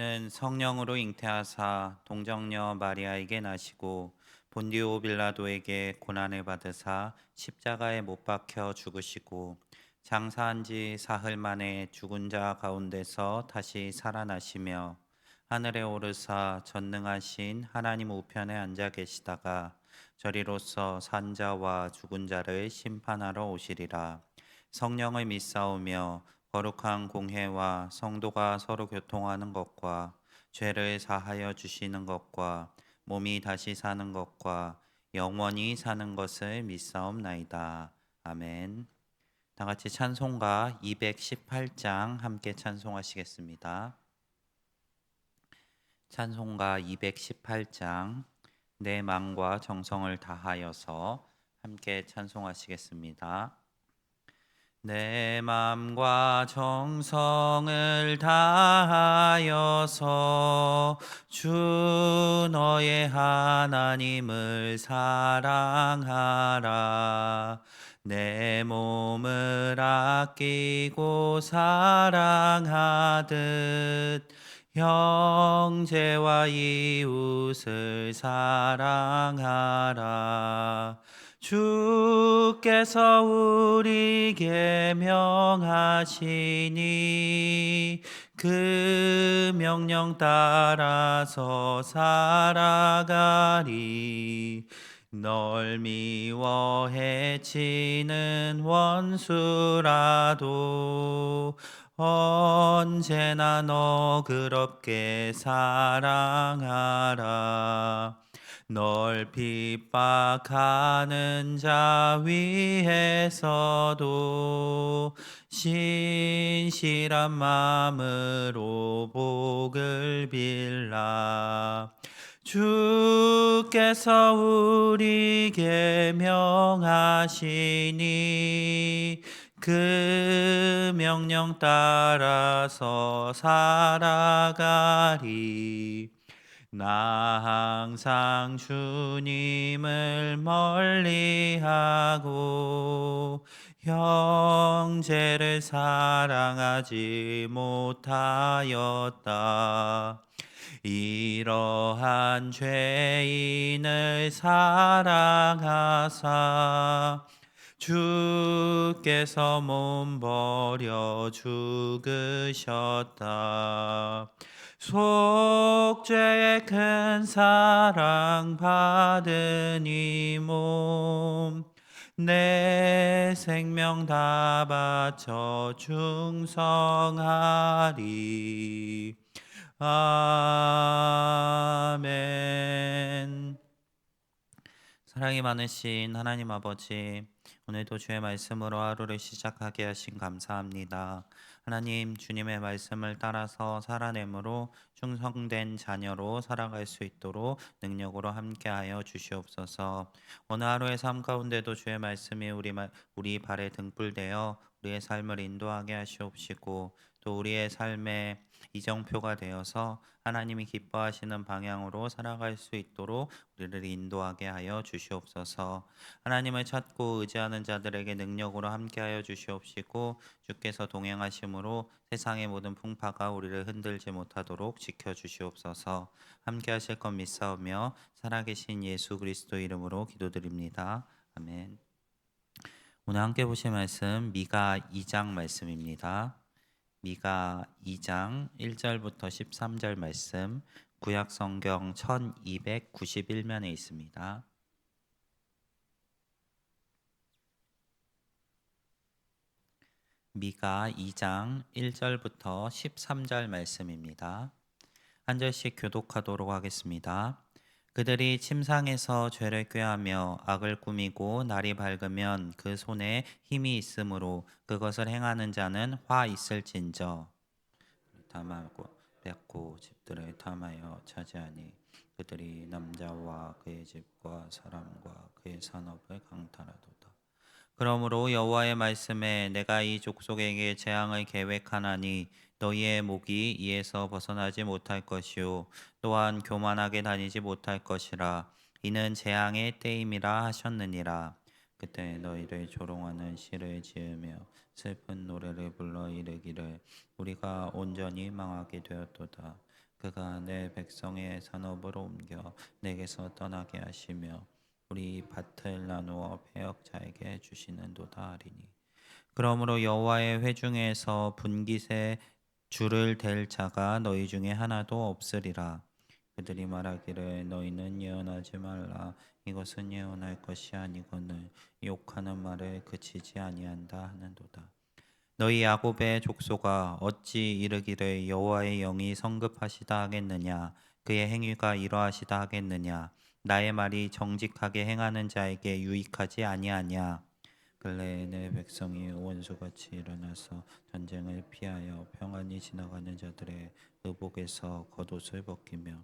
는 성령으로 잉태하사 동정녀 마리아에게 나시고 본디오 빌라도에게 고난을 받으사 십자가에 못 박혀 죽으시고 장사한 지 사흘 만에 죽은 자 가운데서 다시 살아나시며 하늘에 오르사 전능하신 하나님 우편에 앉아 계시다가 저리로서 산자와 죽은 자를 심판하러 오시리라. 성령을 믿사오며 거룩한 공회와 성도가 서로 교통하는 것과 죄를 사하여 주시는 것과 몸이 다시 사는 것과 영원히 사는 것을 믿사옵나이다. 아멘. 다 같이 찬송가 218장 함께 찬송하시겠습니다. 찬송가 218장 내 마음과 정성을 다하여서 함께 찬송하시겠습니다. 내 맘과 정성을 다하여서 주 너의 하나님을 사랑하라. 내 몸을 아끼고 사랑하듯 형제와 이웃을 사랑하라. 주께서 우리에게 명하시니 그 명령 따라서 살아가리. 널 미워 해치는 원수라도 언제나 너그럽게 사랑하라. 널 핍박하는 자 위에서도 신실한 마음으로 복을 빌라. 주께서 우리에게 명하시니 그 명령 따라서 살아가리. 나 항상 주님을 멀리하고 형제를 사랑하지 못하였다. 이러한 죄인을 사랑하사 주께서 몸 버려 죽으셨다. 속죄의 큰 사랑 받은 이 몸 내 생명 다 바쳐 충성하리. 아멘. 사랑이 많으신 하나님 아버지, 오늘도 주의 말씀으로 하루를 시작하게 하신 감사합니다. 하나님, 주님의 말씀을 따라서 살아내므로 충성된 자녀로 살아갈 수 있도록 능력으로 함께하여 주시옵소서. 오늘 하루의 삶 가운데도 주의 말씀이 우리 발에 등불되어 우리의 삶을 인도하게 하시옵시고, 또 우리의 삶에 이정표가 되어서 하나님이 기뻐하시는 방향으로 살아갈 수 있도록 우리를 인도하게 하여 주시옵소서. 하나님을 찾고 의지하는 자들에게 능력으로 함께하여 주시옵시고, 주께서 동행하심으로 세상의 모든 풍파가 우리를 흔들지 못하도록 지켜주시옵소서. 함께하실 것 믿사오며 살아계신 예수 그리스도 이름으로 기도드립니다. 아멘. 오늘 함께 보실 말씀 미가 2장 말씀입니다. 미가 2장 1절부터 13절 말씀, 구약 성경 1291면에 있습니다. 미가 2장 1절부터 13절 말씀입니다. 한 절씩 교독하도록 하겠습니다. 그들이 침상에서 죄를 꾀하며 악을 꾸미고 날이 밝으면 그 손에 힘이 있으므로 그것을 행하는 자는 화 있을진저. 탐하고 뺏고 집들을 탐하여 차지하니 그들이 남자와 그의 집과 사람과 그의 산업을 강탈하도다. 그러므로 여호와의 말씀에 내가 이 족속에게 재앙을 계획하나니 너희의 목이 이에서 벗어나지 못할 것이요 또한 교만하게 다니지 못할 것이라. 이는 재앙의 때임이라 하셨느니라. 그때 너희를 조롱하는 시를 지으며 슬픈 노래를 불러 이르기를 우리가 온전히 망하게 되었도다. 그가 내 백성의 산업으로 옮겨 내게서 떠나게 하시며 우리 밭을 나누어 배역자에게 주시는도다 하리니 그러므로 여호와의 회중에서 분깃에 줄을 댈 자가 너희 중에 하나도 없으리라. 그들이 말하기를 너희는 예언하지 말라. 이것은 예언할 것이 아니거늘 욕하는 말을 그치지 아니한다 하는도다. 너희 야곱의 족속아 어찌 이르기를 여호와의 영이 성급하시다 하겠느냐 그의 행위가 이러하시다 하겠느냐 나의 말이 정직하게 행하는 자에게 유익하지 아니하냐 근래에 내 백성이 원수같이 일어나서 전쟁을 피하여 평안히 지나가는 자들의 의복에서 겉옷을 벗기며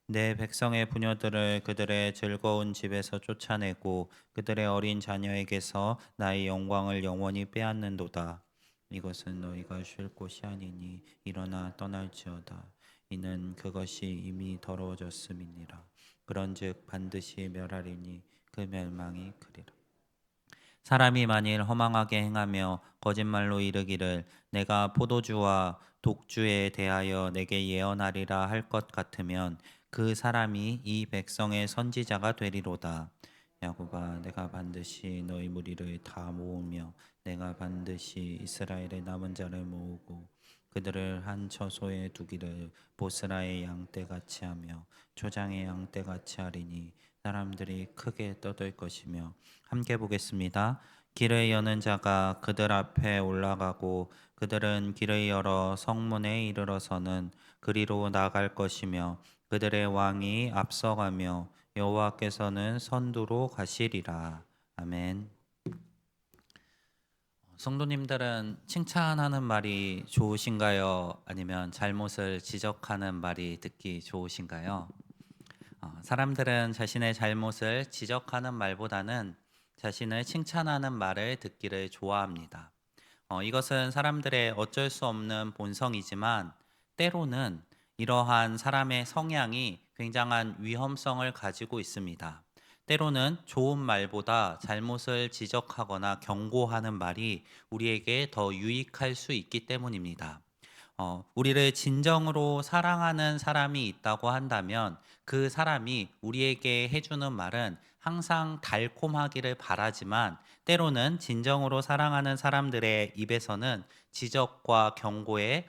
내 백성의 부녀들을 그들의 즐거운 집에서 쫓아내고 그들의 어린 자녀에게서 나의 영광을 영원히 빼앗는도다. 이것은 너희가 쉴 곳이 아니니 일어나 떠날지어다. 이는 그것이 이미 더러워졌음이니라. 그런즉 반드시 멸하리니 그 멸망이 크리라. 사람이 만일 허망하게 행하며 거짓말로 이르기를 내가 포도주와 독주에 대하여 내게 예언하리라 할 것 같으면 그 사람이 이 백성의 선지자가 되리로다. 야곱아 내가 반드시 너희 무리를 다 모으며 내가 반드시 이스라엘의 남은 자를 모으고 그들을 한 처소에 두기를 보스라의 양떼같이 하며 초장의 양떼같이 하리니 사람들이 크게 떠들 것이며 함께 보겠습니다. 길을 여는 자가 그들 앞에 올라가고 그들은 길을 열어 성문에 이르러서는 그리로 나갈 것이며 그들의 왕이 앞서가며 여호와께서는 선두로 가시리라. 아멘. 성도님들은 칭찬하는 말이 좋으신가요? 아니면 잘못을 지적하는 말이 듣기 좋으신가요? 사람들은 자신의 잘못을 지적하는 말보다는 자신을 칭찬하는 말을 듣기를 좋아합니다. 이것은 사람들의 어쩔 수 없는 본성이지만 때로는 이러한 사람의 성향이 굉장한 위험성을 가지고 있습니다. 때로는 좋은 말보다 잘못을 지적하거나 경고하는 말이 우리에게 더 유익할 수 있기 때문입니다. 우리를 진정으로 사랑하는 사람이 있다고 한다면 그 사람이 우리에게 해주는 말은 항상 달콤하기를 바라지만 때로는 진정으로 사랑하는 사람들의 입에서는 지적과 경고의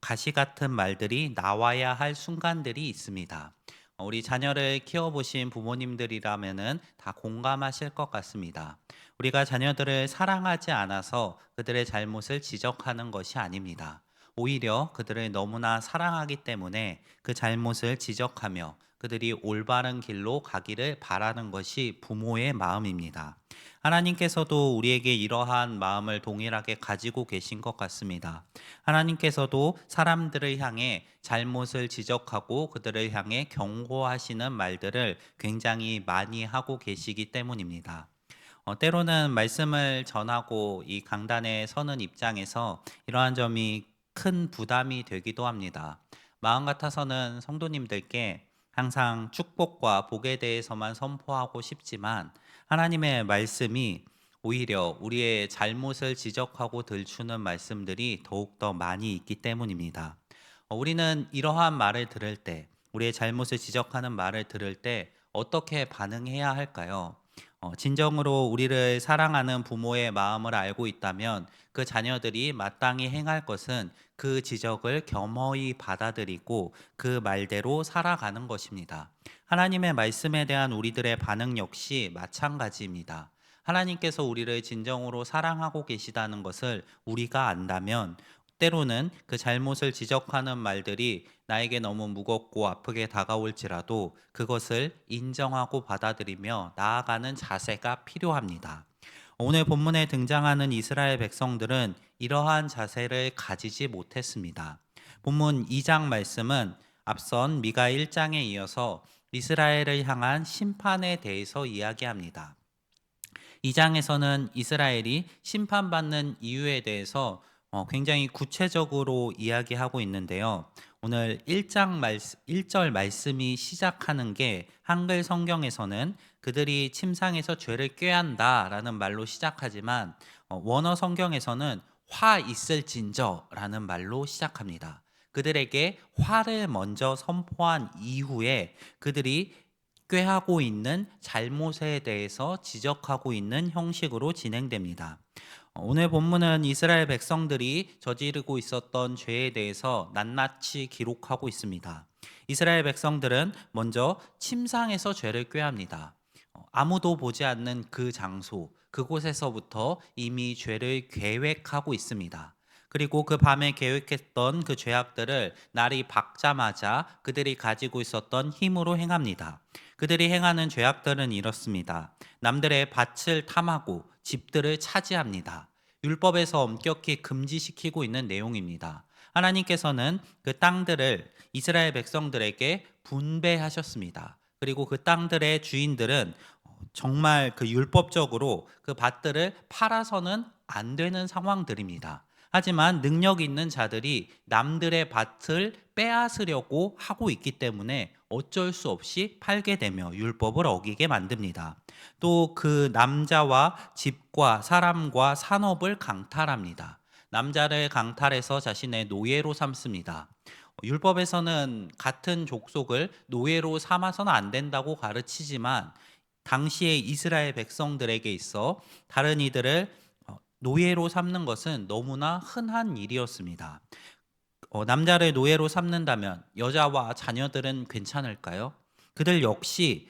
가시 같은 말들이 나와야 할 순간들이 있습니다. 우리 자녀를 키워보신 부모님들이라면은 다 공감하실 것 같습니다. 우리가 자녀들을 사랑하지 않아서 그들의 잘못을 지적하는 것이 아닙니다. 오히려 그들을 너무나 사랑하기 때문에 그 잘못을 지적하며 그들이 올바른 길로 가기를 바라는 것이 부모의 마음입니다. 하나님께서도 우리에게 이러한 마음을 동일하게 가지고 계신 것 같습니다. 하나님께서도 사람들을 향해 잘못을 지적하고 그들을 향해 경고하시는 말들을 굉장히 많이 하고 계시기 때문입니다. 때로는 말씀을 전하고 이 강단에 서는 입장에서 이러한 점이 큰 부담이 되기도 합니다. 마음 같아서는 성도님들께 항상 축복과 복에 대해서만 선포하고 싶지만 하나님의 말씀이 오히려 우리의 잘못을 지적하고 들추는 말씀들이 더욱더 많이 있기 때문입니다. 우리는 이러한 말을 들을 때, 우리의 잘못을 지적하는 말을 들을 때 어떻게 반응해야 할까요? 진정으로 우리를 사랑하는 부모의 마음을 알고 있다면 그 자녀들이 마땅히 행할 것은 그 지적을 겸허히 받아들이고 그 말대로 살아가는 것입니다. 하나님의 말씀에 대한 우리들의 반응 역시 마찬가지입니다. 하나님께서 우리를 진정으로 사랑하고 계시다는 것을 우리가 안다면 때로는 그 잘못을 지적하는 말들이 나에게 너무 무겁고 아프게 다가올지라도 그것을 인정하고 받아들이며 나아가는 자세가 필요합니다. 오늘 본문에 등장하는 이스라엘 백성들은 이러한 자세를 가지지 못했습니다. 본문 2장 말씀은 앞선 미가 1장에 이어서 이스라엘을 향한 심판에 대해서 이야기합니다. 2장에서는 이스라엘이 심판받는 이유에 대해서 굉장히 구체적으로 이야기하고 있는데요. 오늘 1절 말씀이 시작하는 게 한글 성경에서는 그들이 침상에서 죄를 꾀한다 라는 말로 시작하지만 원어 성경에서는 화 있을진저라는 말로 시작합니다. 그들에게 화를 먼저 선포한 이후에 그들이 꾀하고 있는 잘못에 대해서 지적하고 있는 형식으로 진행됩니다. 오늘 본문은 이스라엘 백성들이 저지르고 있었던 죄에 대해서 낱낱이 기록하고 있습니다. 이스라엘 백성들은 먼저 침상에서 죄를 꾀합니다. 아무도 보지 않는 그 장소, 그곳에서부터 이미 죄를 계획하고 있습니다. 그리고 그 밤에 계획했던 그 죄악들을 날이 밝자마자 그들이 가지고 있었던 힘으로 행합니다. 그들이 행하는 죄악들은 이렇습니다. 남들의 밭을 탐하고 집들을 차지합니다. 율법에서 엄격히 금지시키고 있는 내용입니다. 하나님께서는 그 땅들을 이스라엘 백성들에게 분배하셨습니다. 그리고 그 땅들의 주인들은 정말 그 율법적으로 그 밭들을 팔아서는 안 되는 상황들입니다. 하지만 능력 있는 자들이 남들의 밭을 빼앗으려고 하고 있기 때문에 어쩔 수 없이 팔게 되며 율법을 어기게 만듭니다. 또 그 남자와 집과 사람과 산업을 강탈합니다. 남자를 강탈해서 자신의 노예로 삼습니다. 율법에서는 같은 족속을 노예로 삼아서는 안 된다고 가르치지만 당시의 이스라엘 백성들에게 있어 다른 이들을 노예로 삼는 것은 너무나 흔한 일이었습니다. 남자를 노예로 삼는다면 여자와 자녀들은 괜찮을까요? 그들 역시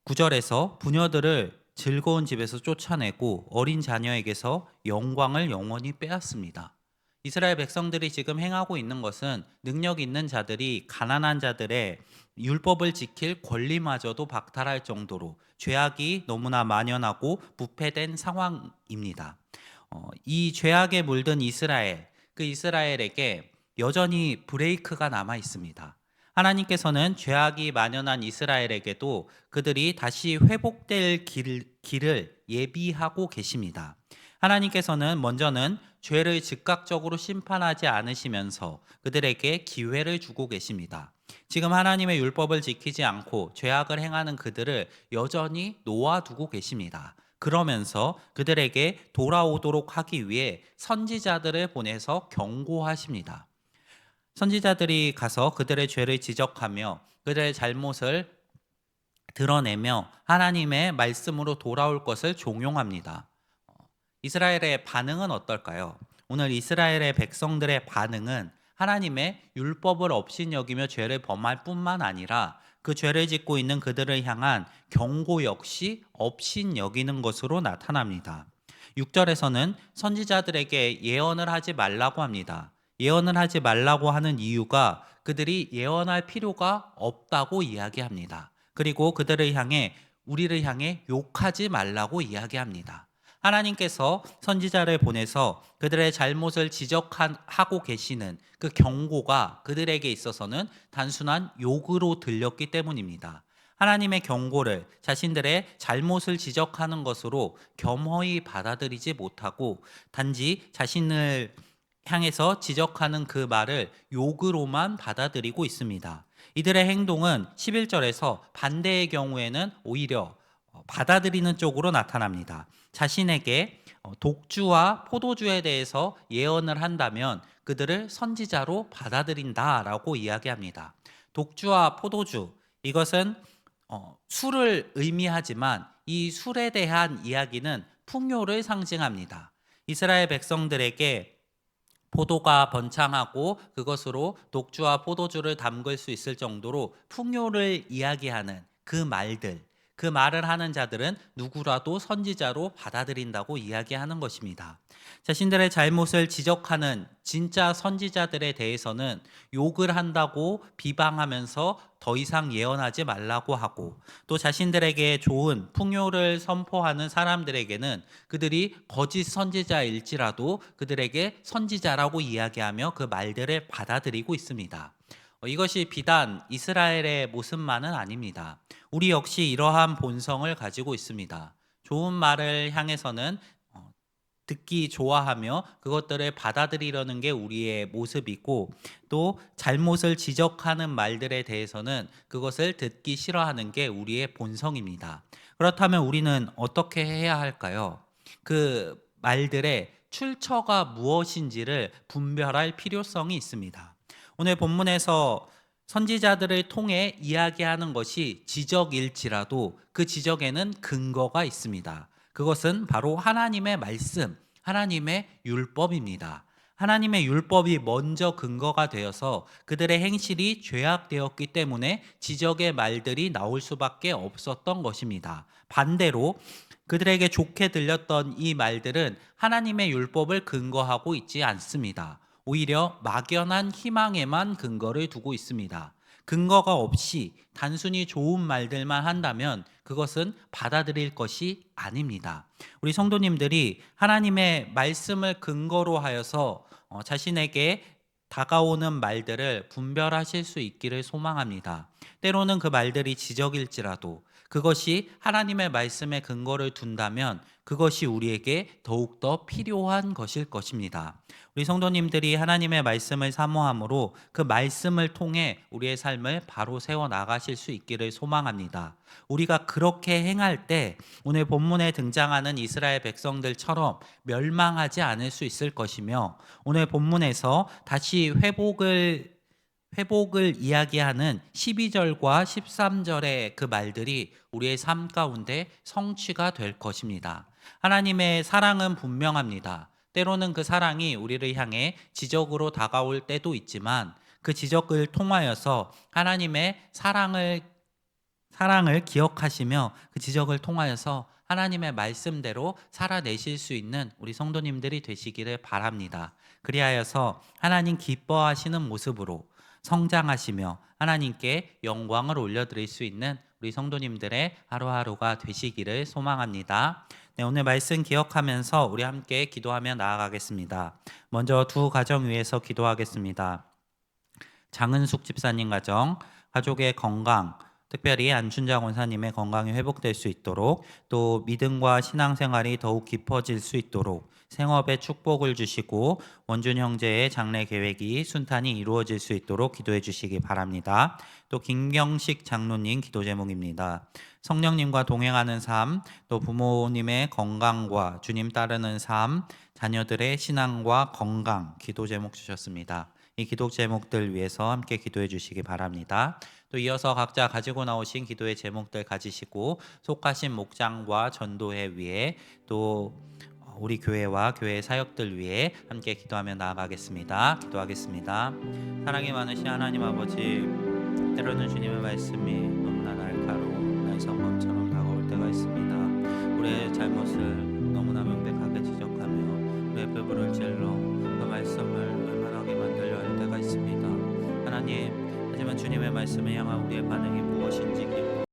9절에서 부녀들을 즐거운 집에서 쫓아내고 어린 자녀에게서 영광을 영원히 빼앗습니다. 이스라엘 백성들이 지금 행하고 있는 것은 능력 있는 자들이 가난한 자들의 율법을 지킬 권리마저도 박탈할 정도로 죄악이 너무나 만연하고 부패된 상황입니다. 이 죄악에 물든 이스라엘, 그 이스라엘에게 여전히 브레이크가 남아 있습니다. 하나님께서는 죄악이 만연한 이스라엘에게도 그들이 다시 회복될 길을 예비하고 계십니다. 하나님께서는 먼저는 죄를 즉각적으로 심판하지 않으시면서 그들에게 기회를 주고 계십니다. 지금 하나님의 율법을 지키지 않고 죄악을 행하는 그들을 여전히 놓아두고 계십니다. 그러면서 그들에게 돌아오도록 하기 위해 선지자들을 보내서 경고하십니다. 선지자들이 가서 그들의 죄를 지적하며 그들의 잘못을 드러내며 하나님의 말씀으로 돌아올 것을 종용합니다. 이스라엘의 반응은 어떨까요? 오늘 이스라엘의 백성들의 반응은 하나님의 율법을 업신여기며 죄를 범할 뿐만 아니라 그 죄를 짓고 있는 그들을 향한 경고 역시 업신여기는 것으로 나타납니다. 6절에서는 선지자들에게 예언을 하지 말라고 합니다. 예언을 하지 말라고 하는 이유가 그들이 예언할 필요가 없다고 이야기합니다. 그리고 우리를 향해 욕하지 말라고 이야기합니다. 하나님께서 선지자를 보내서 그들의 잘못을 지적하고 계시는 그 경고가 그들에게 있어서는 단순한 욕으로 들렸기 때문입니다. 하나님의 경고를 자신들의 잘못을 지적하는 것으로 겸허히 받아들이지 못하고 단지 자신을 향해서 지적하는 그 말을 욕으로만 받아들이고 있습니다. 이들의 행동은 11절에서 반대의 경우에는 오히려 받아들이는 쪽으로 나타납니다. 자신에게 독주와 포도주에 대해서 예언을 한다면 그들을 선지자로 받아들인다라고 이야기합니다. 독주와 포도주, 이것은 술을 의미하지만 이 술에 대한 이야기는 풍요를 상징합니다. 이스라엘 백성들에게 포도가 번창하고 그것으로 독주와 포도주를 담글 수 있을 정도로 풍요를 이야기하는 그 말을 하는 자들은 누구라도 선지자로 받아들인다고 이야기하는 것입니다. 자신들의 잘못을 지적하는 진짜 선지자들에 대해서는 욕을 한다고 비방하면서 더 이상 예언하지 말라고 하고, 또 자신들에게 좋은 풍요를 선포하는 사람들에게는 그들이 거짓 선지자일지라도 그들에게 선지자라고 이야기하며 그 말들을 받아들이고 있습니다. 이것이 비단 이스라엘의 모습만은 아닙니다. 우리 역시 이러한 본성을 가지고 있습니다. 좋은 말을 향해서는 듣기 좋아하며 그것들을 받아들이려는 게 우리의 모습이고, 또 잘못을 지적하는 말들에 대해서는 그것을 듣기 싫어하는 게 우리의 본성입니다. 그렇다면 우리는 어떻게 해야 할까요? 그 말들의 출처가 무엇인지를 분별할 필요성이 있습니다. 오늘 본문에서 선지자들을 통해 이야기하는 것이 지적일지라도 그 지적에는 근거가 있습니다. 그것은 바로 하나님의 말씀, 하나님의 율법입니다. 하나님의 율법이 먼저 근거가 되어서 그들의 행실이 죄악되었기 때문에 지적의 말들이 나올 수밖에 없었던 것입니다. 반대로 그들에게 좋게 들렸던 이 말들은 하나님의 율법을 근거하고 있지 않습니다. 오히려 막연한 희망에만 근거를 두고 있습니다. 근거가 없이 단순히 좋은 말들만 한다면 그것은 받아들일 것이 아닙니다. 우리 성도님들이 하나님의 말씀을 근거로 하여서 자신에게 다가오는 말들을 분별하실 수 있기를 소망합니다. 때로는 그 말들이 지적일지라도 그것이 하나님의 말씀에 근거를 둔다면 그것이 우리에게 더욱더 필요한 것일 것입니다. 우리 성도님들이 하나님의 말씀을 사모함으로 그 말씀을 통해 우리의 삶을 바로 세워 나가실 수 있기를 소망합니다. 우리가 그렇게 행할 때 오늘 본문에 등장하는 이스라엘 백성들처럼 멸망하지 않을 수 있을 것이며, 오늘 본문에서 다시 회복을 이야기하는 12절과 13절의 그 말들이 우리의 삶 가운데 성취가 될 것입니다. 하나님의 사랑은 분명합니다. 때로는 그 사랑이 우리를 향해 지적으로 다가올 때도 있지만 그 지적을 통하여서 하나님의 사랑을 기억하시며 그 지적을 통하여서 하나님의 말씀대로 살아내실 수 있는 우리 성도님들이 되시기를 바랍니다. 그리하여서 하나님 기뻐하시는 모습으로 성장하시며 하나님께 영광을 올려드릴 수 있는 우리 성도님들의 하루하루가 되시기를 소망합니다. 네, 오늘 말씀 기억하면서 우리 함께 기도하며 나아가겠습니다. 먼저 두 가정 위해서 기도하겠습니다. 장은숙 집사님 가족의 건강, 특별히 안춘자 권사님의 건강이 회복될 수 있도록, 또 믿음과 신앙생활이 더욱 깊어질 수 있도록 생업에 축복을 주시고 원준 형제의 장래 계획이 순탄히 이루어질 수 있도록 기도해 주시기 바랍니다. 또 김경식 장로님 기도 제목입니다. 성령님과 동행하는 삶, 또 부모님의 건강과 주님 따르는 삶, 자녀들의 신앙과 건강 기도 제목 주셨습니다. 이 기도 제목들 위해서 함께 기도해 주시기 바랍니다. 또 이어서 각자 가지고 나오신 기도의 제목들 가지시고 속하신 목장과 전도회 위에, 또 우리 교회와 교회 사역들 위해 함께 기도하며 나아가겠습니다. 기도하겠습니다. 사랑이 많으신 하나님 아버지, 때로는 주님의 말씀이 너무나 날카로운 날성검처럼 다가올 때가 있습니다. 우리의 잘못을 너무나 명백하게 지적하며 우리의 뼈부를 찔러 그 말씀을 외면하게 만들려 할 때가 있습니다. 하나님, 하지만 주님의 말씀에 향한 우리의 반응이 무엇인지